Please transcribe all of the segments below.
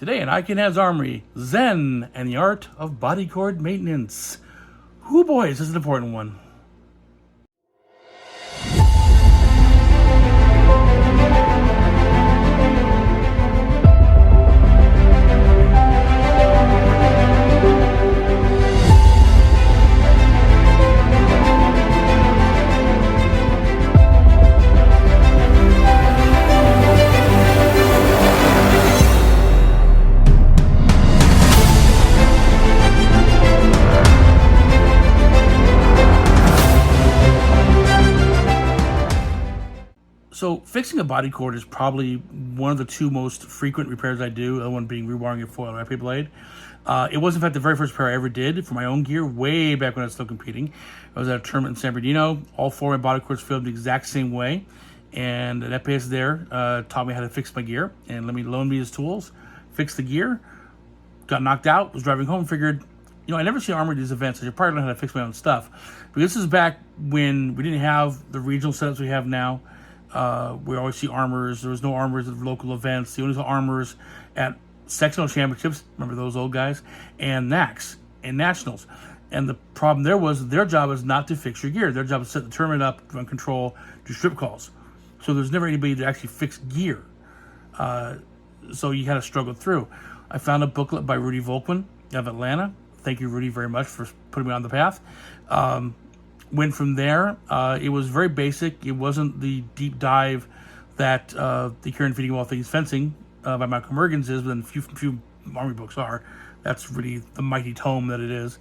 Today in Haz Armory, Zen and the art of body cord maintenance. Whoo boys, this is an important one. So fixing a body cord is probably one of the two most frequent repairs I do, the other one being rewiring a foil rapid blade. It was in fact the very first repair I ever did for my own gear, way back when I was still competing. I was at a tournament in San Bernardino. All four of my body cords failed the exact same way. And an FPS there taught me how to fix my gear and loaned me his tools, fixed the gear, got knocked out, was driving home, figured, I never see Armory at these events, so I should probably learn how to fix my own stuff. But this is back when we didn't have the regional setups we have now. We always see armors. There was no armors at local events. The only armors at sectional championships, remember those old guys, and NACs and nationals. And the problem there was their job is not to fix your gear. Their job is to set the tournament up, run control, do strip calls. So there's never anybody to actually fix gear. So you had to struggle through. I found a booklet by Rudy Volkman of Atlanta. Thank you, Rudy, very much for putting me on the path. Went from there. It was very basic. It wasn't the deep dive that the Care and Feeding of All Things Fencing by Michael Mergens is, but then few Army books are. That's really the mighty tome that it is.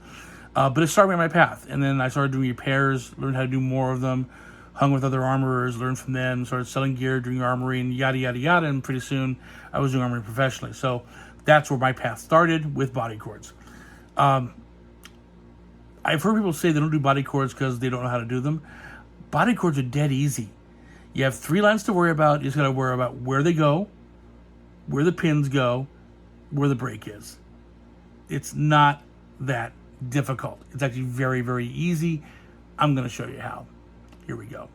But it started me on my path. And then I started doing repairs, learned how to do more of them, hung with other armorers, learned from them, started selling gear, doing armory, and yada, yada, yada. And pretty soon I was doing armory professionally. So that's where my path started with body cords. I've heard people say they don't do body cords because they don't know how to do them. Body cords are dead easy. You have 3 lines to worry about. You just got to worry about where they go, where the pins go, where the break is. It's not that difficult. It's actually very, very easy. I'm going to show you how. Here we go.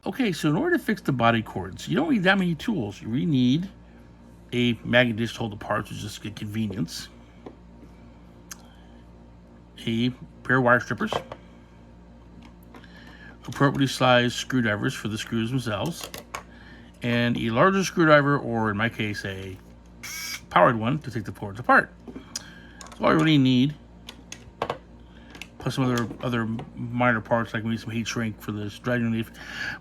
Okay, so in order to fix the body cords, you don't need that many tools. You really need a magnet disc to hold the parts, which is just good convenience. A pair of wire strippers, appropriately sized screwdrivers for the screws themselves, and a larger screwdriver, or in my case, a powered one to take the cords apart. That's all I really need, plus some other minor parts, like maybe some heat shrink for this dragging relief.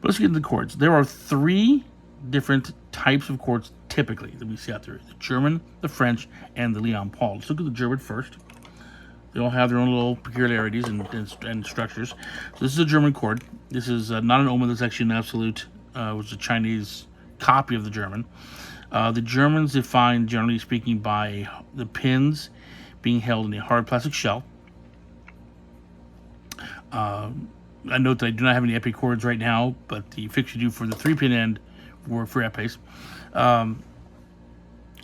But let's get into the cords. There are 3 different types of cords typically that we see out there: the German, the French, and the Leon Paul. Let's look at the German first. They all have their own little peculiarities and structures. So this is a German cord. This is not an Oma. That's actually an Absolute, which is a Chinese copy of the German. The Germans define, generally speaking, by the pins being held in a hard plastic shell. I note that I do not have any épée cords right now, but the fix you do for the 3-pin end work for épées.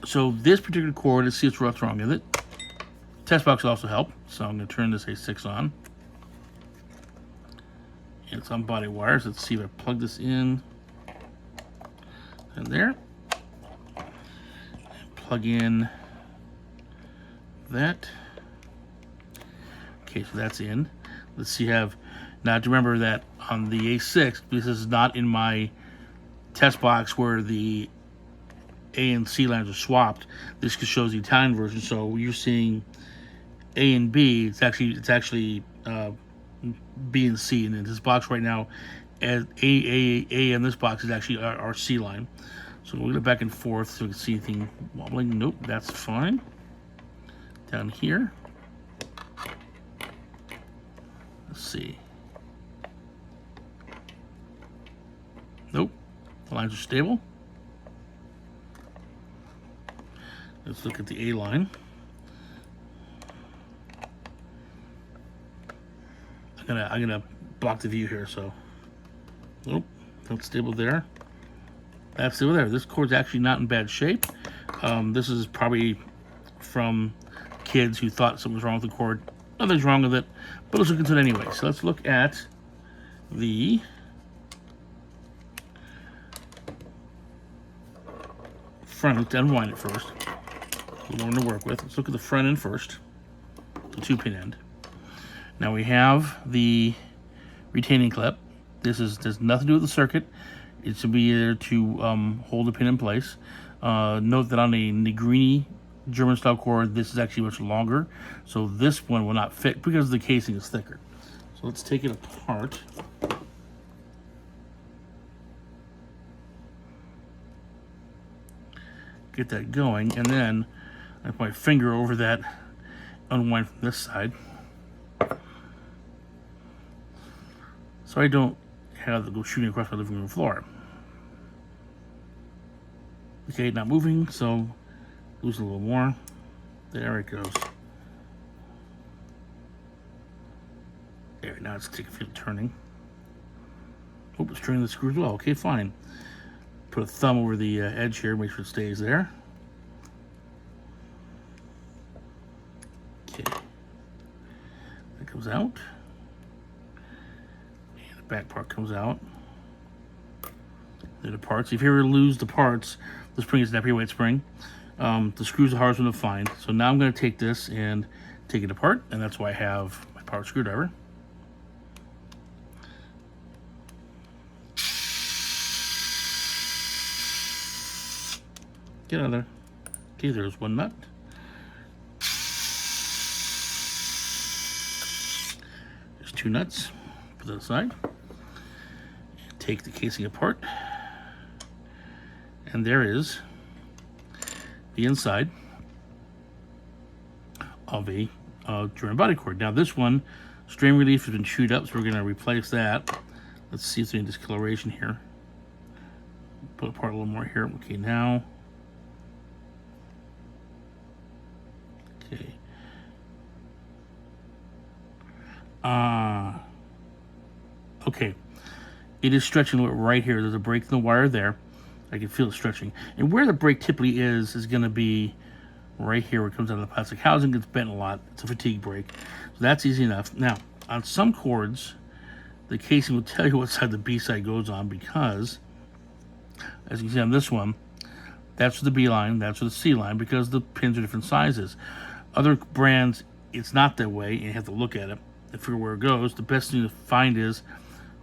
So this particular cord, let's see what's wrong with it. Test box will also help, so I'm going to turn this A6 on. It's on body wires. Let's see if I plug this in. And there. And plug in that. Okay, so that's in. Let's see, now to remember that on the A6, this is not in my test box where the A and C lines are swapped. This just shows the Italian version, so you're seeing A and B. It's actually B and C, and in this box right now, A in this box is actually our C line. So we'll go back and forth so we can see anything wobbling. Nope, that's fine. Down here, let's see. Nope, the lines are stable. Let's look at the A line. I'm gonna block the view here, so nope, that's stable there. That's stable there. This cord's actually not in bad shape. This is probably from kids who thought something was wrong with the cord. Nothing's wrong with it, but let's look into it anyway. So let's look at the front. Let's unwind it first. A little more to work with. Let's look at the front end first, the 2-pin end. Now we have the retaining clip. There's nothing to do with the circuit. It should be there to hold the pin in place. Note that on a Negrini German style cord, this is actually much longer, so this one will not fit because the casing is thicker. So let's take it apart. Get that going, and then I put my finger over that, unwind from this side, so I don't have to go shooting across my living room floor. Okay, not moving, so lose a little more. There it goes. There, now it's taking a few turning. Oh, it's turning the screws well. Okay, fine. Put a thumb over the edge here, make sure it stays there. Okay. That comes out. And the back part comes out. There are the parts. If you ever lose the parts, the spring is an heavyweight spring. The screws are hard to find. So now I'm going to take this and take it apart, and that's why I have my power screwdriver. Get out of there. Okay, there's one nut. There's 2 nuts. Put that aside. Take the casing apart. And there is the inside of a German body cord. Now this one, strain relief has been chewed up, so we're going to replace that. Let's see if there's any discoloration here. Put apart a little more here. Okay, now. Okay. Okay. It is stretching a little bit right here. There's a break in the wire there. I can feel it stretching. And where the break typically is going to be right here where it comes out of the plastic housing. Gets bent a lot. It's a fatigue break. So that's easy enough. Now, on some cords, the casing will tell you what side the B side goes on because, as you can see on this one, that's for the B line, that's for the C line, because the pins are different sizes. Other brands, it's not that way, and you have to look at it and figure where it goes. The best thing to find is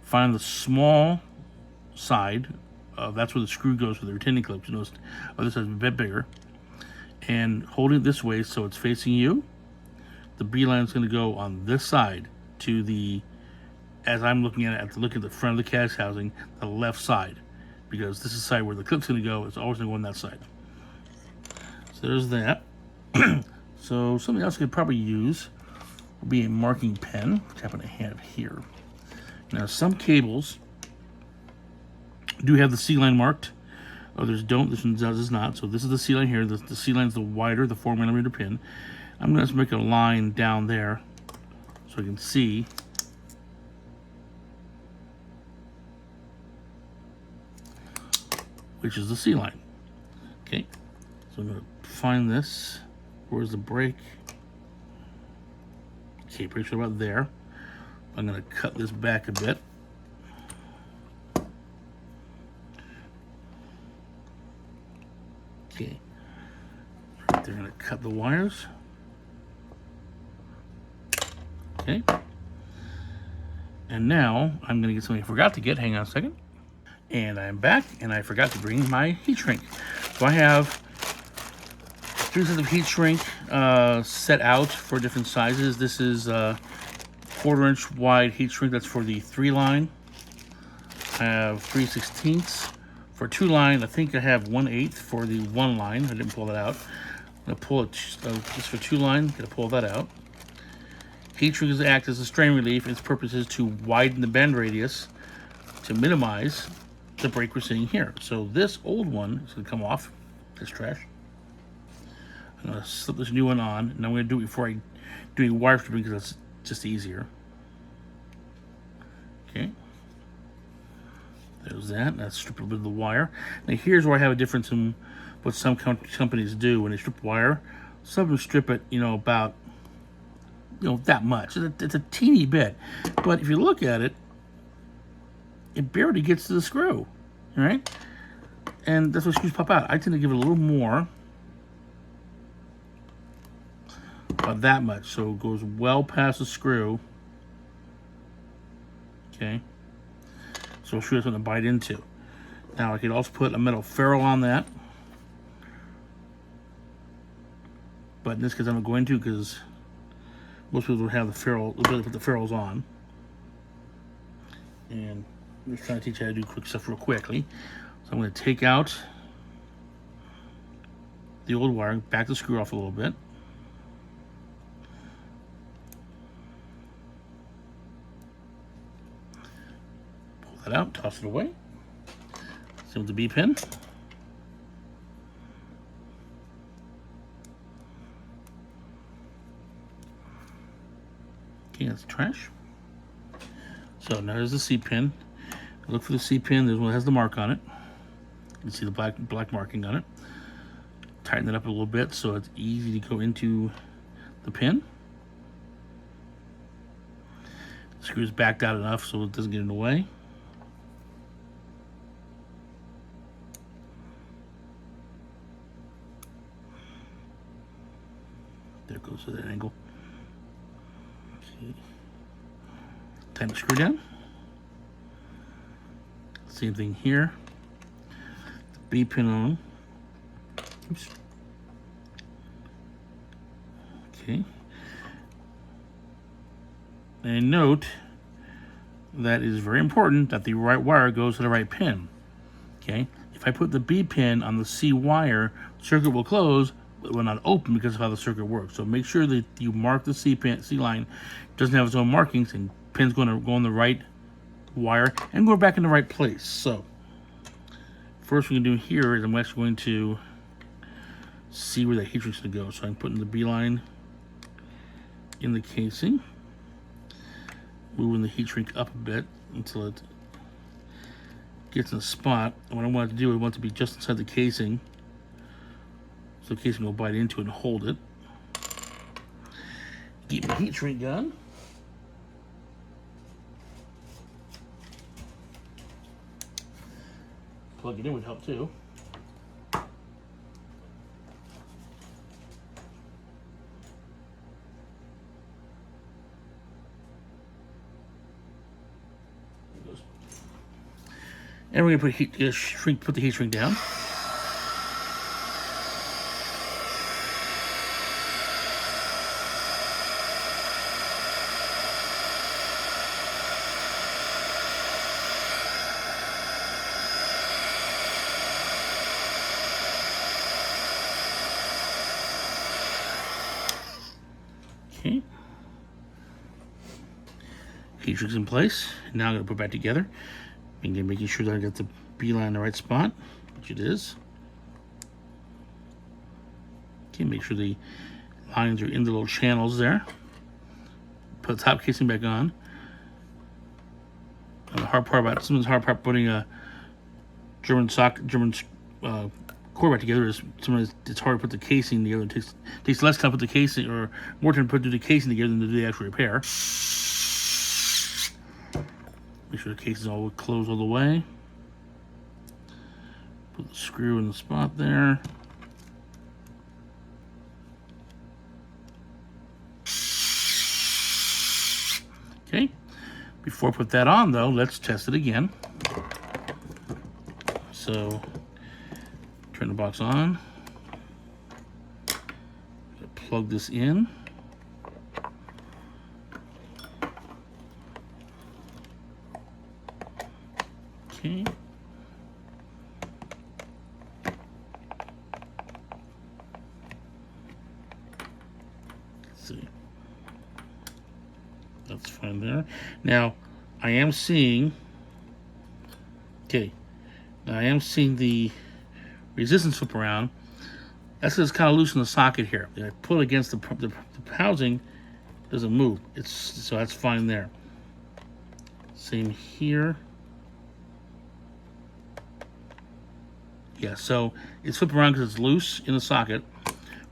find the small side. That's where the screw goes for the retaining clips. You notice the other side's a bit bigger. And hold it this way so it's facing you. The B line is going to go on this side to the, as I'm looking at it, I have to look at the front of the cast housing, the left side. Because this is the side where the clip's going to go. It's always going to go on that side. So there's that. So something else I could probably use would be a marking pen, which I happen to have here. Now some cables do have the C line marked. Others don't. This one does not. So this is the C line here. The C line is the wider, the 4mm pin. I'm going to make a line down there so I can see. Which is the C line. Okay. So I'm going to find this. Where's the break? Okay, pretty sure about there. I'm going to cut this back a bit. Okay, right there, I'm going to cut the wires. Okay, and now I'm going to get something I forgot to get. Hang on a second. And I'm back, and I forgot to bring my heat shrink. So I have 3 sets of heat shrink set out for different sizes. This is a 1/4-inch wide heat shrink. That's for the 3 line. I have 3/16. For 2 line, I think I have 1/8 for the 1 line. I didn't pull that out. I'm going to pull it just for 2 line. Going to pull that out. Heat shrink acts as a strain relief. Its purpose is to widen the bend radius to minimize the break we're seeing here. So this old one is going to come off. This trash. I'm going to slip this new one on, and I'm going to do it before I do any wire stripping because that's just easier. Okay. There's that. That's stripped a little bit of the wire. Now here's where I have a difference in what some companies do when they strip wire. Some of them strip it, about, that much. It's a teeny bit. But if you look at it, it barely gets to the screw, right? And that's why screws pop out. I tend to give it a little more about that much, so it goes well past the screw. Okay, so sure it's going to bite into. Now I could also put a metal ferrule on that, but in this case I'm not going to, because most people don't have the ferrule, the ability to put the ferrules on. And I'm just trying to teach you how to do quick stuff real quickly. So I'm going to take out the old wire, back the screw off a little bit. Pull that out, toss it away. Same with the B pin. Okay, that's trash. So now there's the C pin. Look for the C pin. There's one that has the mark on it. You can see the black marking on it. Tighten it up a little bit so it's easy to go into the pin. The screw is backed out enough so it doesn't get in the way. There it goes to that angle. Okay. Tighten the screw down. Same thing here. The B pin on. Oops. Okay. And note that it is very important that the right wire goes to the right pin. Okay. If I put the B pin on the C wire, the circuit will close, but it will not open because of how the circuit works. So make sure that you mark the C line. It doesn't have its own markings, and pin's going to go on the right wire and go back in the right place. So first we're going to do here is I'm actually going to see where the heat shink's going to go. So I'm putting the B line in the casing, moving the heat shrink up a bit until it gets in a spot. And what I want it to do, I want it to be just inside the casing, so the casing will bite into it and hold it. Keep the heat shrink gun. Plug it in would help too. And we're going to put the heat shrink down. Okay. Heat shrink's in place. Now I'm going to put it back together. Again, making sure that I got the B line in the right spot, which it is. Okay, make sure the lines are in the little channels there. Put the top casing back on. And the hard part about putting a German core back together is sometimes it's hard to put the casing together. It takes less time to put the casing, or more time to put the casing together than to do the actual repair. Make sure the case is all closed all the way. Put the screw in the spot there. Okay. Before I put that on, though, let's test it again. So, turn the box on. Plug this in. Okay. Let's see. That's fine there. Now, I am seeing. Okay. Now I am seeing the resistance flip around. That's because it's kind of loose in the socket here. If I pull against the housing, it doesn't move. So that's fine there. Same here. Yeah, so it's flipping around because it's loose in the socket,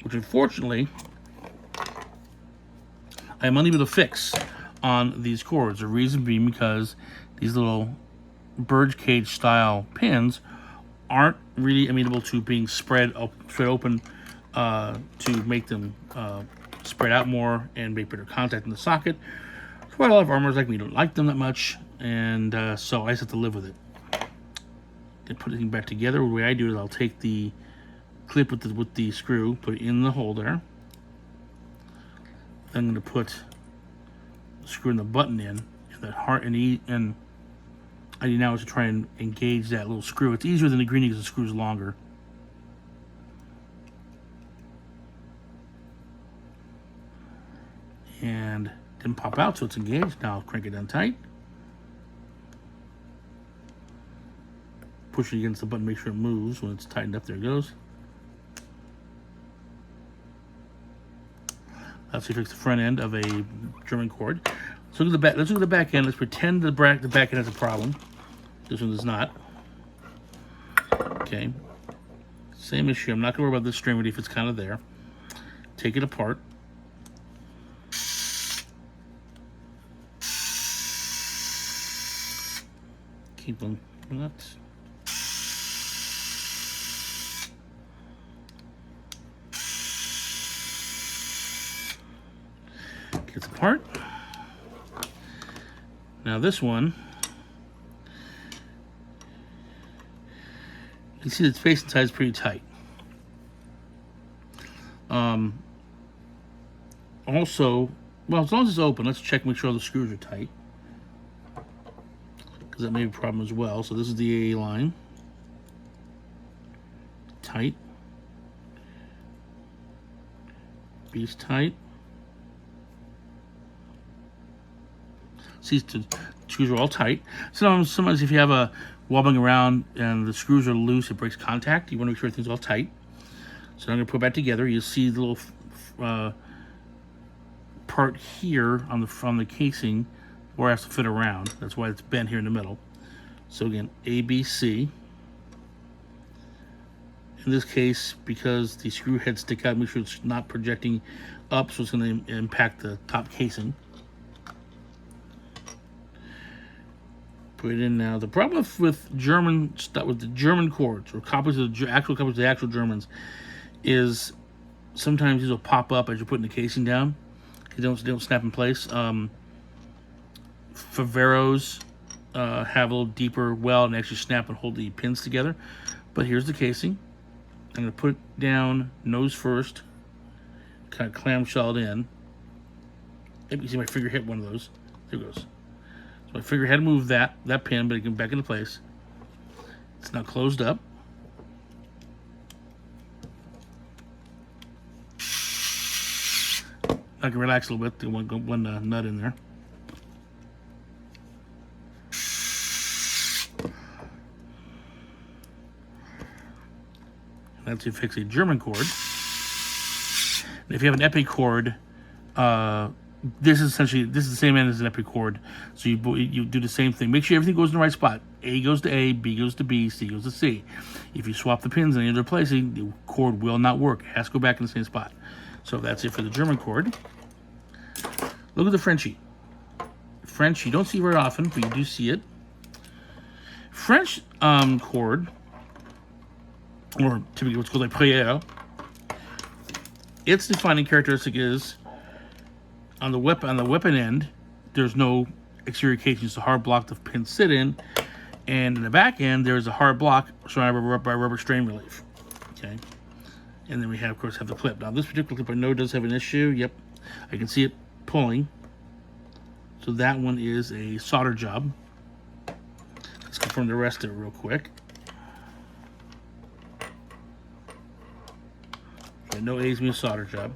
which unfortunately I am unable to fix on these cords. The reason being because these little bird cage style pins aren't really amenable to being spread open to make them spread out more and make better contact in the socket. So a lot of armors like me don't like them that much, and so I just have to live with it. And put everything back together. The way I do it is I'll take the clip with the screw, put it in the hole there. Then I'm going to put the screw in the button in, and that and I need now is to try and engage that little screw. It's easier than the green because the screw's longer. And didn't pop out, so it's engaged. Now I'll crank it down tight. Push it against the button, make sure it moves. When it's tightened up, there it goes. That's how you fix the front end of a German cord. Let's look at the back. Let's look at the back end. Let's pretend the back end has a problem. This one does not. Okay. Same issue. I'm not going to worry about this string if it's kind of there. Take it apart. Keep them nuts. Gets apart. Now this one, you can see the space inside is pretty tight. Also, well, as long as it's open, let's check, make sure all the screws are tight, because that may be a problem as well. So this is the AA line. Tight. B's tight. See, the screws are all tight. Sometimes if you have a wobbling around and the screws are loose, it breaks contact. You want to make sure everything's all tight. So I'm going to put it back together. You see the little part here on the casing where it has to fit around. That's why it's bent here in the middle. So again, A, B, C. In this case, because the screw heads stick out, make sure it's not projecting up, so it's going to impact the top casing. Put it in now. The problem with German stuff, with the German cords or copies of the actual Germans, is sometimes these will pop up as you're putting the casing down. They don't snap in place. Faveros have a little deeper weld and actually snap and hold the pins together. But here's the casing. I'm going to put it down nose first, kind of clamshelled in. You can see my finger hit one of those. There it goes. So my finger had to move that pin, but it came back into place. It's now closed up. I can relax a little bit. One nut in there. That's to fix a German cord. And if you have an epi cord, this is the same end as an epi cord. So you do the same thing. Make sure everything goes in the right spot. A goes to A, B goes to B, C goes to C. If you swap the pins in any other placing, the cord will not work. It has to go back in the same spot. So that's it for the German cord. Look at the Frenchie. French, you don't see very often, but you do see it. French cord, or typically what's called a prière, its defining characteristic is on the weapon end, there's no exterior casing, it's a hard block the pins sit in, and in the back end, there's a hard block surrounded by rubber strain relief. Okay, and then we of course have the clip. Now this particular clip I know does have an issue. Yep, I can see it pulling. So that one is a solder job. Let's confirm the rest of it real quick. Okay, no A's mean solder job.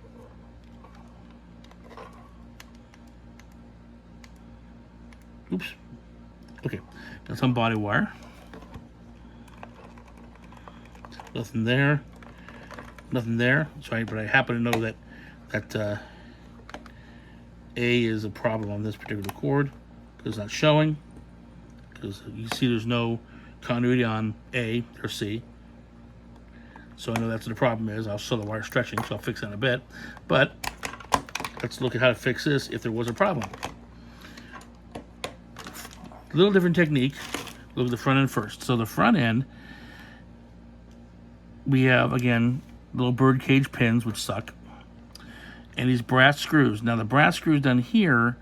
Oops. Okay, got some body wire. Nothing there. Nothing there. Sorry, but I happen to know that A is a problem on this particular cord because it's not showing. Because you see there's no continuity on A or C. So I know that's what the problem is. I'll show the wire stretching, so I'll fix that in a bit. But let's look at how to fix this if there was a problem. A little different technique. Look at the front end first. So the front end, we have, again, little bird cage pins, which suck. and these brass screws. Now the brass screws down here, a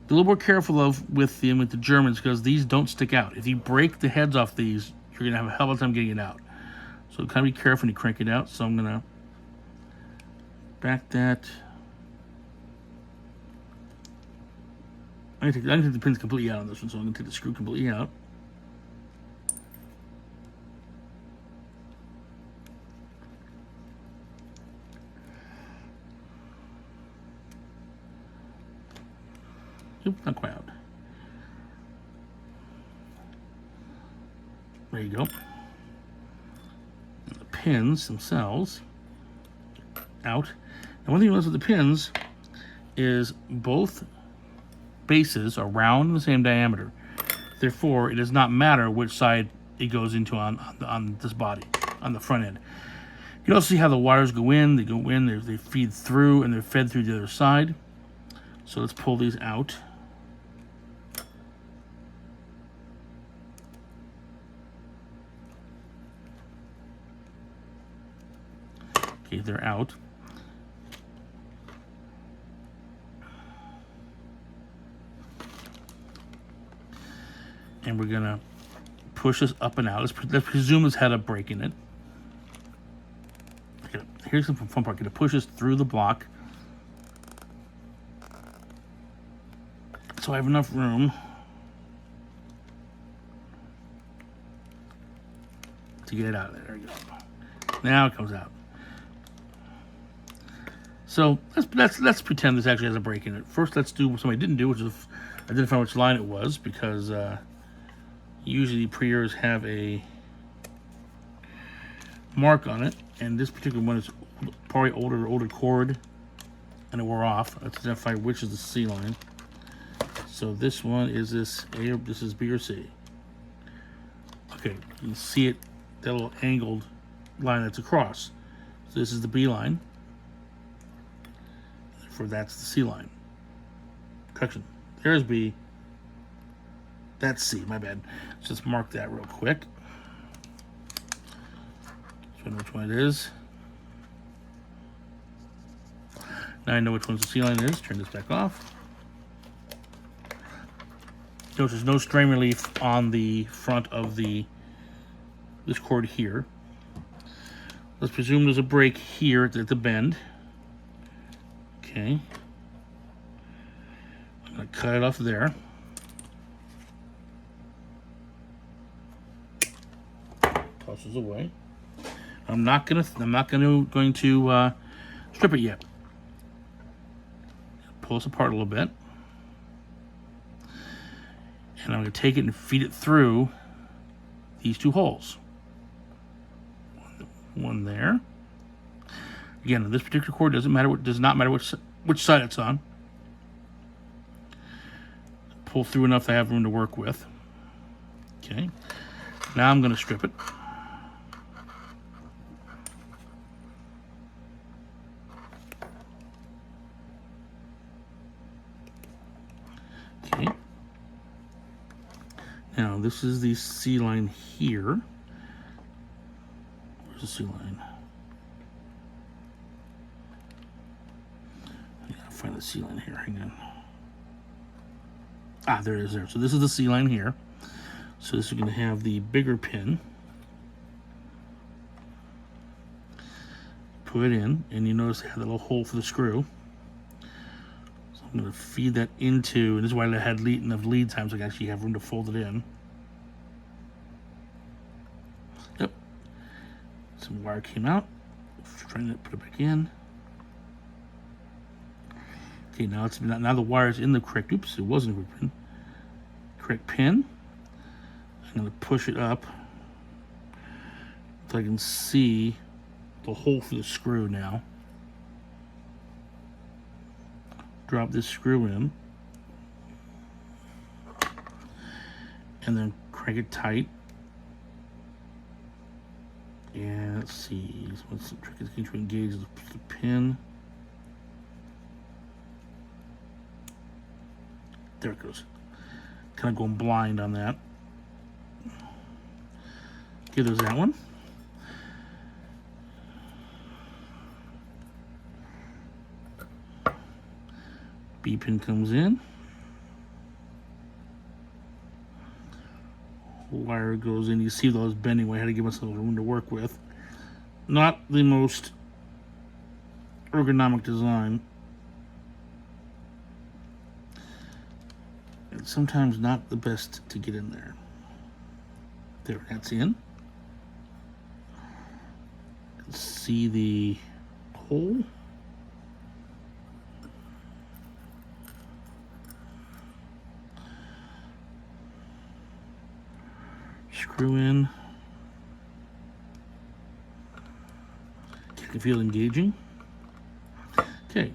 little more careful with the Germans, because these don't stick out. If you break the heads off these, you're gonna have a hell of a time getting it out. So kind of be careful when you crank it out. So I'm gonna back that. I'm gonna take the pins completely out on this one, so I'm gonna take the screw completely out. Oop, not quite out. There you go. And the pins themselves out. And one thing you notice with the pins is both bases are round and the same diameter. Therefore, it does not matter which side it goes into on this body, on the front end. You can also see how the wires go in. They feed through, and they're fed through the other side. So let's pull these out. Okay, they're out. And we're gonna push this up and out. Let's presume this had a break in it. Okay, here's the fun part. Gonna push this through the block, so I have enough room to get it out of there. There you go. Now it comes out. So let's pretend this actually has a break in it. First, let's do what somebody didn't do, which is identify which line it was, because usually pre-airs have a mark on it, and this particular one is probably older cord, and it wore off. Let's identify which is the C line. So this one is this A, or this is B or C. Okay, you can see it, that little angled line that's across. So this is the B line. For that's the C line. Correction. There's B. That's C, my bad. Let's just mark that real quick. So I know which one it is. Now I know which one's the C line is. Turn this back off. Notice there's no strain relief on the front of this cord here. Let's presume there's a break here at the bend. Okay. I'm gonna cut it off there. Tosses away. I'm not going to strip it yet. Pull this apart a little bit. And I'm going to take it and feed it through these two holes. One there. Again, this particular cord does not matter which side it's on. Pull through enough that I have room to work with. Okay. Now I'm going to strip it. Okay. Now this is the C line here. Where's the C line? I gotta find the C line here. Hang on. Ah, there it is there. So this is the C line here. So this is going to have the bigger pin. Put it in, and you notice they have that little hole for the screw. So I'm going to feed that into, and this is why I had enough lead time so I can actually have room to fold it in. Yep. Some wire came out. Trying to put it back in. Okay, now the wire is in the correct. Oops, it wasn't a correct pin. Correct pin. I'm going to push it up so I can see the hole for the screw now. Drop this screw in. And then crank it tight. And let's see. What's the trick is going to engage the pin. There it goes. Kind of going blind on that. Okay, there's that one. B pin comes in. Wire goes in. You see those bending. I had to give myself room to work with. Not the most ergonomic design. And sometimes not the best to get in there. There, that's in. See the hole. Screw in. You can feel engaging. Okay.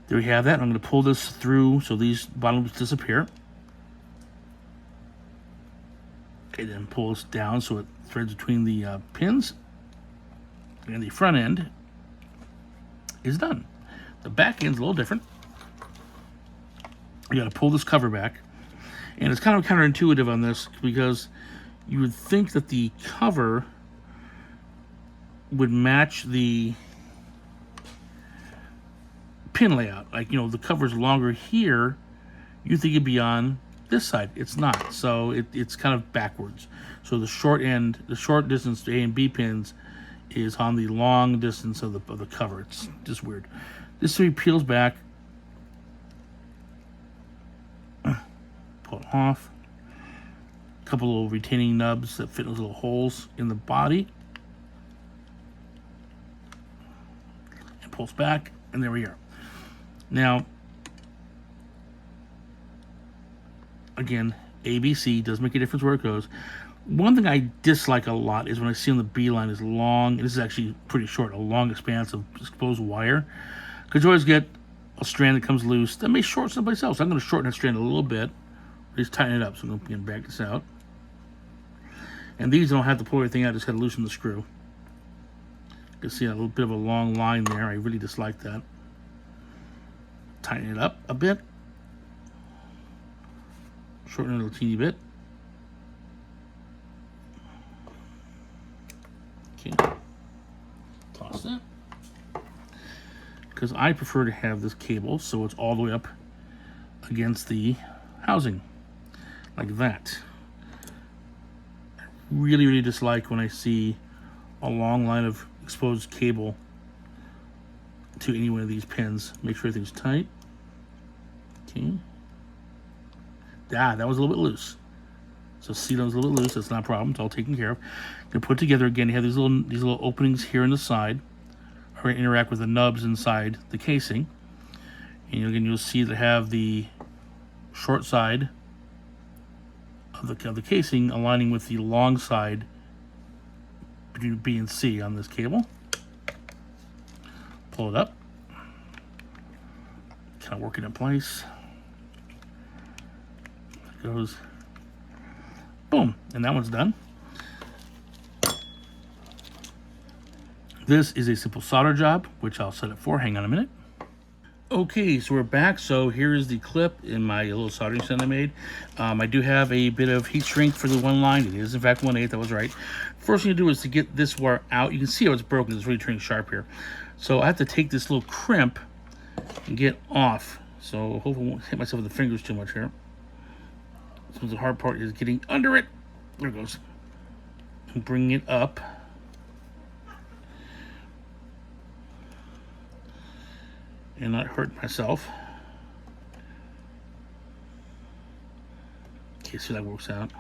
There we have that. I'm going to pull this through so these bottoms disappear. Okay, then pull this down so it threads between the pins. And the front end is done. The back end's a little different. You got to pull this cover back. And it's kind of counterintuitive on this because you would think that the cover would match the pin layout. Like, you know, the cover's longer here. You think it'd be on this side. It's not. So it's kind of backwards. So the short end, the short distance A and B pins is on the long distance of the cover. It's just weird. This three peels back. Pull it off. A couple little retaining nubs that fit those little holes in the body. And pulls back, and there we are. Now, again, ABC does make a difference where it goes. One thing I dislike a lot is when I see on the B line is long, and this is actually pretty short, a long expanse of exposed wire. Because you always get a strand that comes loose that may short someplace else. I'm going to shorten that strand a little bit. Just tighten it up. So I'm going to back this out. And these don't have to pull everything out, just got to loosen the screw. You can see a little bit of a long line there. I really dislike that. Tighten it up a bit. Shorten it a little teeny bit. Okay. Toss that. Because I prefer to have this cable so it's all the way up against the housing. Like that. I really, really dislike when I see a long line of exposed cable to any one of these pins. Make sure everything's tight. Okay. That was a little bit loose. So see, that was a little bit loose. That's not a problem. It's all taken care of. You're put together again. You have these little openings here in the side, or interact with the nubs inside the casing. And again, you'll see that have the short side of the casing aligning with the long side between B and C on this cable. Pull it up. Kind of work it in place. There it goes. Boom. And that one's done. This is a simple solder job, which I'll set it for. Hang on a minute. Okay, so we're back. So here is the clip in my little soldering set I made. I do have a bit of heat shrink for the one line. It is in fact 1/8. That was right. First thing to do is to get this wire out. You can see how it's broken. It's really turning sharp here. So I have to take this little crimp and get off. So hopefully I won't hit myself with the fingers too much here. So the hard part is getting under it. There it goes. And bringing it up. And not hurt myself. Okay, see how that works out.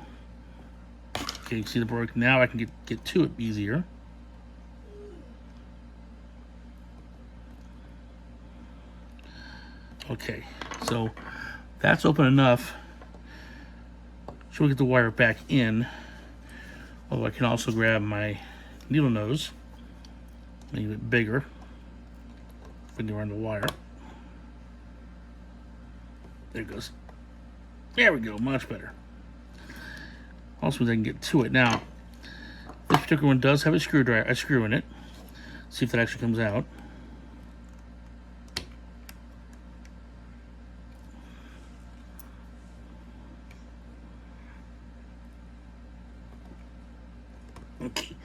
Okay, you see the break. Now I can get to it easier. Okay, so that's open enough. So we get the wire back in. Although I can also grab my needle nose, make it bigger. When you're on the wire. There it goes. There we go, much better. Also, I can get to it. Now, this particular one does have a screw in it. See if that actually comes out. Okay,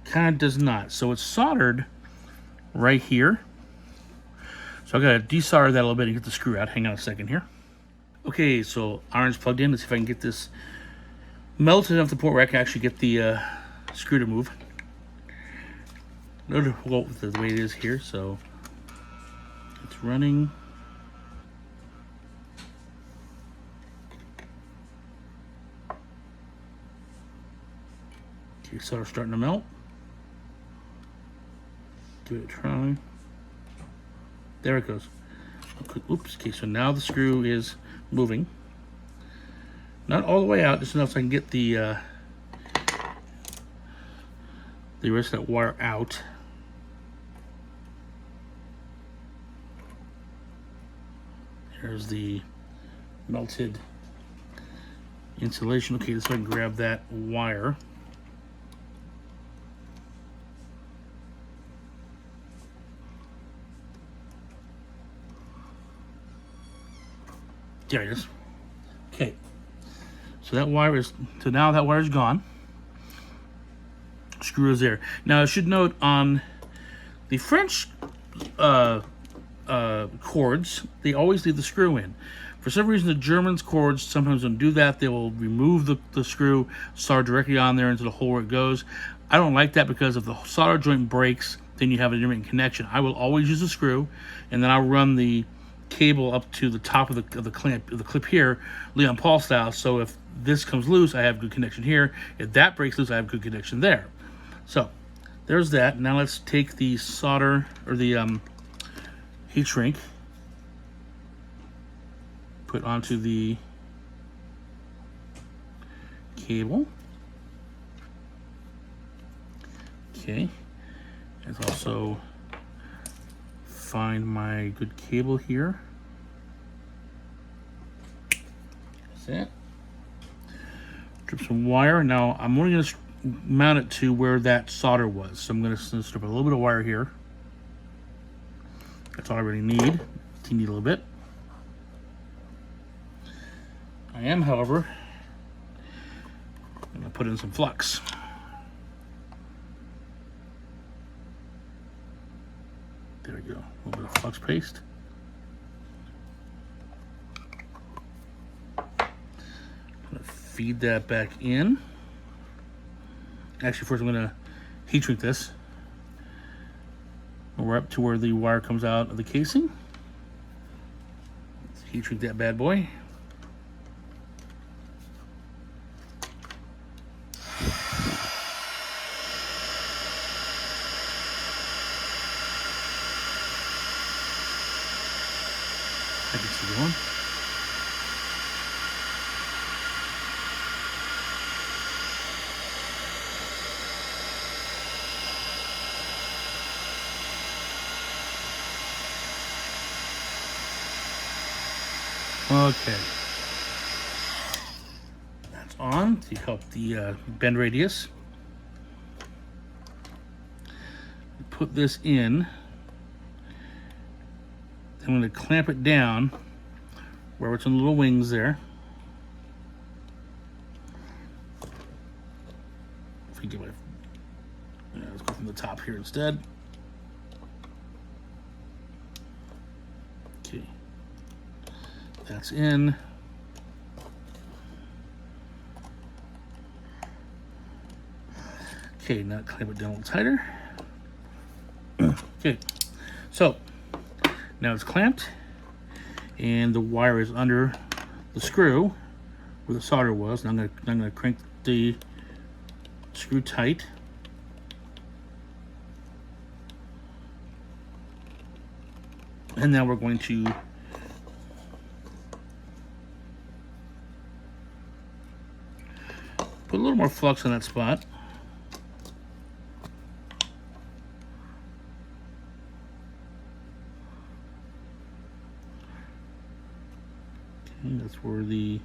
kind of does not. So it's soldered right here. So I gotta desolder that a little bit and get the screw out. Hang on a second here. Okay, so iron's plugged in. Let's see if I can get this melted enough to the point where I can actually get the screw to move. Notice the way it is here, so it's running. Okay, solder's starting to melt. Give it a try. There it goes. Okay, oops. Okay, so now the screw is moving. Not all the way out, just enough so I can get the rest of that wire out. There's the melted insulation. Okay, so I can grab that wire. There it is. Okay. So that wire is, so now that wire is gone. Screw is there. Now I should note on the French cords, they always leave the screw in. For some reason, the Germans cords sometimes don't do that. They will remove the screw, solder directly on there into the hole where it goes. I don't like that because if the solder joint breaks, then you have an intermittent connection. I will always use a screw, and then I'll run the cable up to the top of the clip here, Leon Paul style. So if this comes loose, I have good connection here. If that breaks loose, I have good connection there. So there's that. Now let's take the solder or the heat shrink, put onto the cable. Okay, let's also find my good cable here. That's it. Strip some wire. Now I'm only going to mount it to where that solder was. So I'm going to strip a little bit of wire here. That's all I really need. Teeny little bit. I am, however, going to put in some flux. There we go. A little bit of flux paste. I'm going to feed that back in. Actually, first I'm going to heat shrink this. We're up to where the wire comes out of the casing. Let's heat shrink that bad boy. I can see going. Okay, that's on to help the bend radius. Put this in. I'm going to clamp it down where it's on the little wings there. If we get my, let's go from the top here instead. Okay. That's in. Okay, now clamp it down a little tighter. Okay, so now it's clamped and the wire is under the screw where the solder was. Now I'm gonna crank the screw tight. And now we're going to put a little more flux on that spot. Okay, that's where the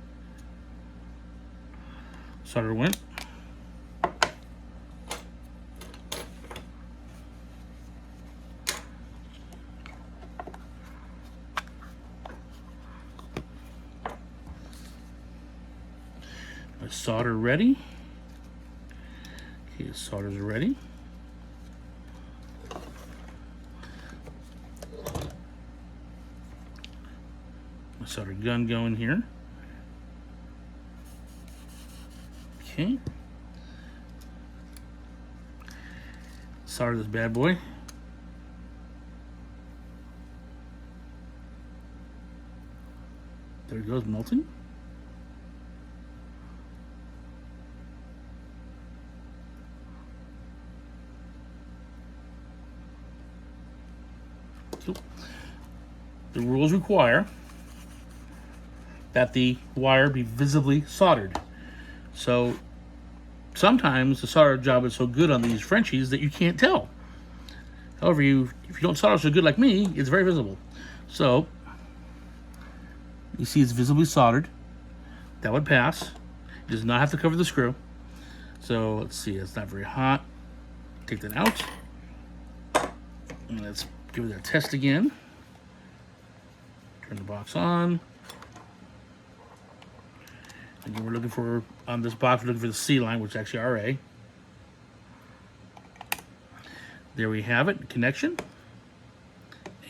solder went. My solder ready. Okay, the solder's ready. solder gun going here. Okay. Solder this bad boy. There it goes, melting. Cool. The rules require that the wire be visibly soldered. So sometimes the solder job is so good on these Frenchies that you can't tell. However, if you don't solder so good like me, it's very visible. So you see it's visibly soldered. That would pass. It does not have to cover the screw. So let's see, it's not very hot. Take that out. And let's give it a test again. Turn the box on. Again, we're looking for, on this box, we're looking for the C line, which is actually RA. There we have it, connection.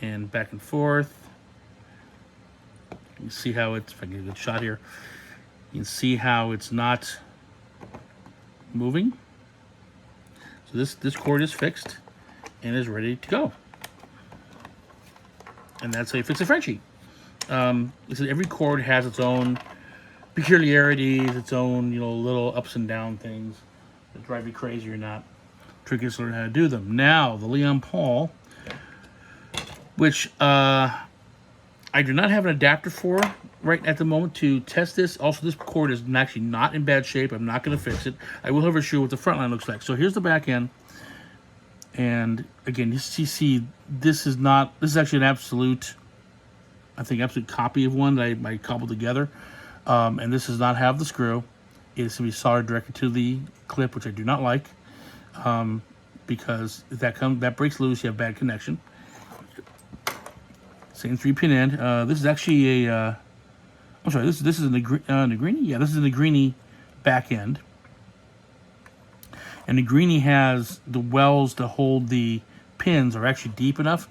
And back and forth. You can see how it's, if I get a good shot here, you can see how it's not moving. So this cord is fixed and is ready to go. And that's how you fix a Frenchie. Every cord has its own peculiarities, its own, little ups and down things that drive you crazy or not. Trick is to learn how to do them. Now, the Leon Paul, which I do not have an adapter for right at the moment to test this. Also, this cord is actually not in bad shape. I'm not going to fix it. I will, however, show you what the front line looks like. So here's the back end. And again, you see, this is actually an absolute copy of one that I cobbled together. And this does not have the screw. It's going to be soldered directly to the clip, which I do not like. Because if that breaks loose, you have bad connection. Same 3-pin end. This is actually a, I'm sorry, this is a Negrini? Yeah, this is a Negrini back end. And Negrini has the wells to hold the pins are actually deep enough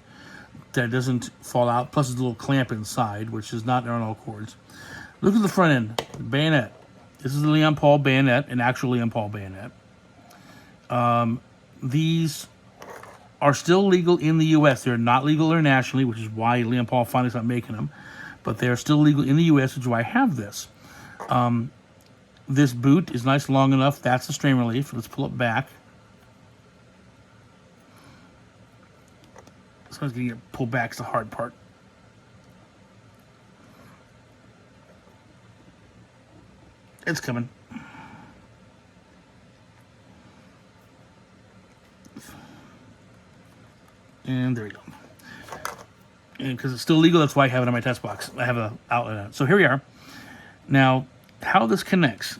that it doesn't fall out. Plus, there's a little clamp inside, which is not on all cords. Look at the front end, the bayonet. This is the Leon Paul bayonet, an actual Leon Paul bayonet. These are still legal in the U.S. They're not legal internationally, which is why Leon Paul finally stopped making them. But they're still legal in the U.S., which is why I have this. This boot is nice long enough. That's the strain relief. Let's pull it back. Someone's going to get pulled back. It's the hard part. It's coming. And there we go. And because it's still legal, that's why I have it on my test box. I have an outlet on it. So here we are. Now, how this connects.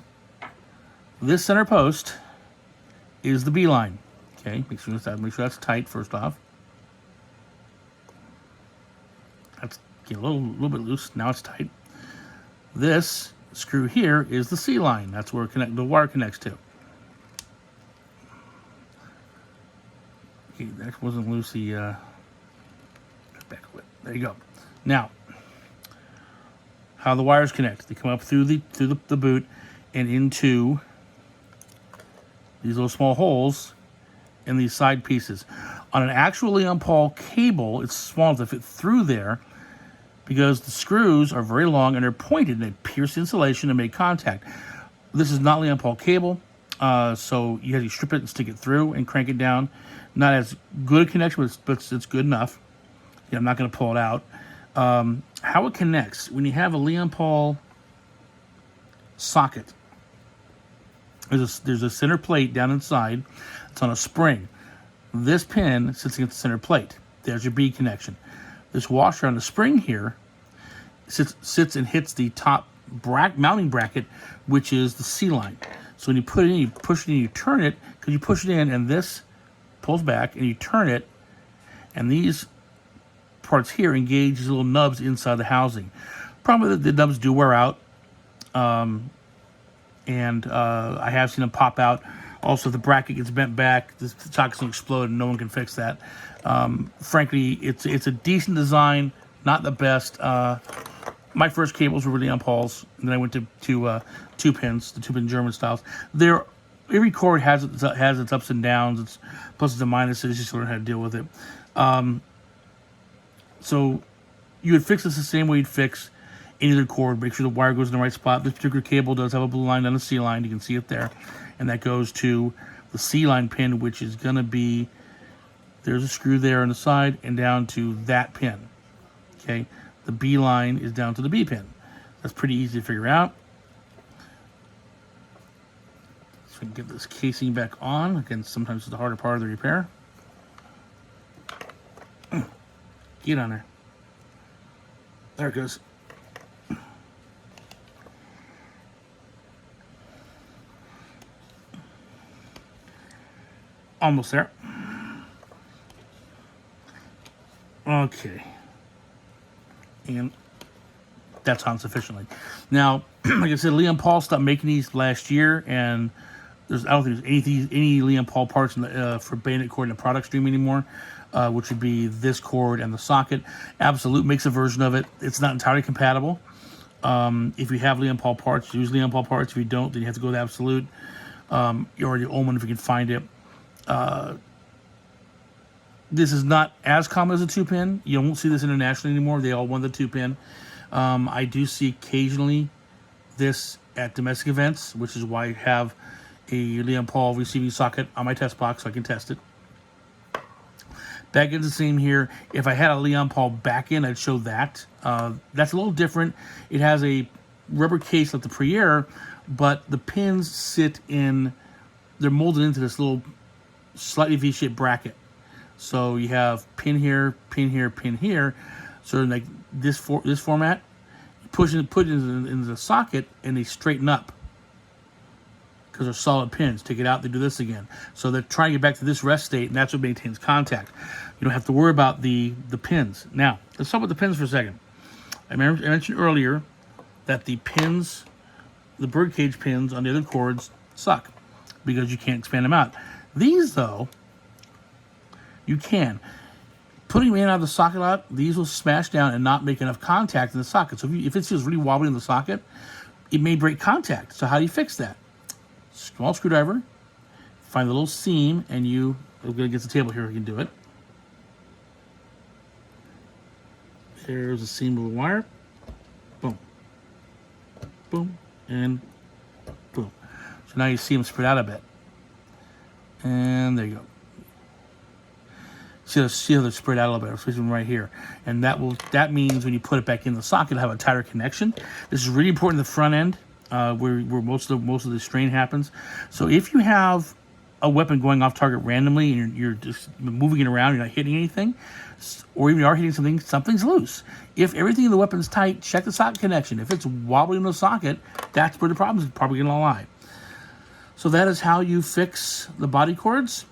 This center post is the B line. Okay, make sure that's tight first off. That's a little bit loose. Now it's tight. This screw here is the C line. That's where the wire connects to. Okay, that wasn't loose. Back a bit. There you go. Now, how the wires connect? They come up through the boot and into these little small holes in these side pieces. On an actual Leon Paul cable, it's small enough to fit through there because the screws are very long and they're pointed and they pierce insulation and make contact. This is not Leon Paul cable, so you have to strip it and stick it through and crank it down. Not as good a connection, but it's good enough. Yeah, I'm not going to pull it out. How it connects, when you have a Leon Paul socket, there's a center plate down inside. It's on a spring. This pin sits against the center plate. There's your B connection. This washer on the spring here sits and hits the top mounting bracket, which is the C line. So when you put it in, you push it in, you turn it, because you push it in and this pulls back and you turn it, and these parts here engage these little nubs inside the housing. Probably the nubs do wear out, and I have seen them pop out. Also, if the bracket gets bent back, the socket's going to explode and no one can fix that. Frankly, it's a decent design, not the best. my first cables were Leon Paul's, and then I went to 2-pins, the 2-pin German styles. Every cord has its ups and downs, its pluses and minuses. You just learn how to deal with it. So you would fix this the same way you'd fix any other cord. Make sure the wire goes in the right spot. This particular cable does have a blue line on the C line. You can see it there, and that goes to the C line pin, which is going to be, there's a screw there on the side and down to that pin. Okay, the B line is down to the B pin. That's pretty easy to figure out. So we can get this casing back on. Again, sometimes it's the harder part of the repair. Get on there. There it goes. Almost there. Okay. And that's on sufficiently. Now, like I said, Leon Paul stopped making these last year, and I don't think there's any Leon Paul parts for bayonet cord in the product stream anymore, which would be this cord and the socket. Absolute makes a version of it. It's not entirely compatible. If you have Leon Paul parts, use Leon Paul parts. If you don't, then you have to go with Absolute. You already own one if you can find it. This is not as common as a 2-pin. You won't see this internationally anymore. They all want the 2-pin. I do see occasionally this at domestic events, which is why I have a Leon Paul receiving socket on my test box so I can test it. Back end's the same here. If I had a Leon Paul back end, I'd show that. That's a little different. It has a rubber case like the Priere, but the pins sit in, they're molded into this little slightly V-shaped bracket. So you have pin here, pin here, pin here. So like this format, put it into the socket and they straighten up because they're solid pins. Take it out, they do this again. So they're trying to get back to this rest state, and that's what maintains contact. You don't have to worry about the pins. Now, let's talk about the pins for a second. I mentioned earlier that the pins, the birdcage pins on the other cords suck because you can't expand them out. These, though, you can. Putting them in out of the socket out, these will smash down and not make enough contact in the socket. So if it feels really wobbly in the socket, it may break contact. So how do you fix that? Small screwdriver, find the little seam, and I'm going to get the table here, we can do it. There's a seam of the wire. Boom. Boom. And boom. So now you see them spread out a bit. And there you go. See how they're spread out a little bit, especially right here. And that means when you put it back in the socket, it'll have a tighter connection. This is really important in the front end, where most of the strain happens. So if you have a weapon going off target randomly and you're just moving it around, you're not hitting anything, or even you are hitting something, something's loose. If everything in the weapon's tight, check the socket connection. If it's wobbly in the socket, that's where the problem is probably going to lie. So that is how you fix the body cords.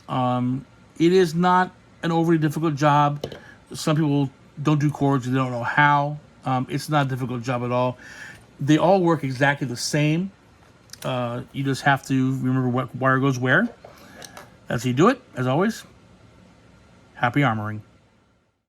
It is not an overly difficult job. Some people don't do cords, they don't know how. It's not a difficult job at all. They all work exactly the same. You just have to remember what wire goes where. That's how you do it. As always, happy armoring.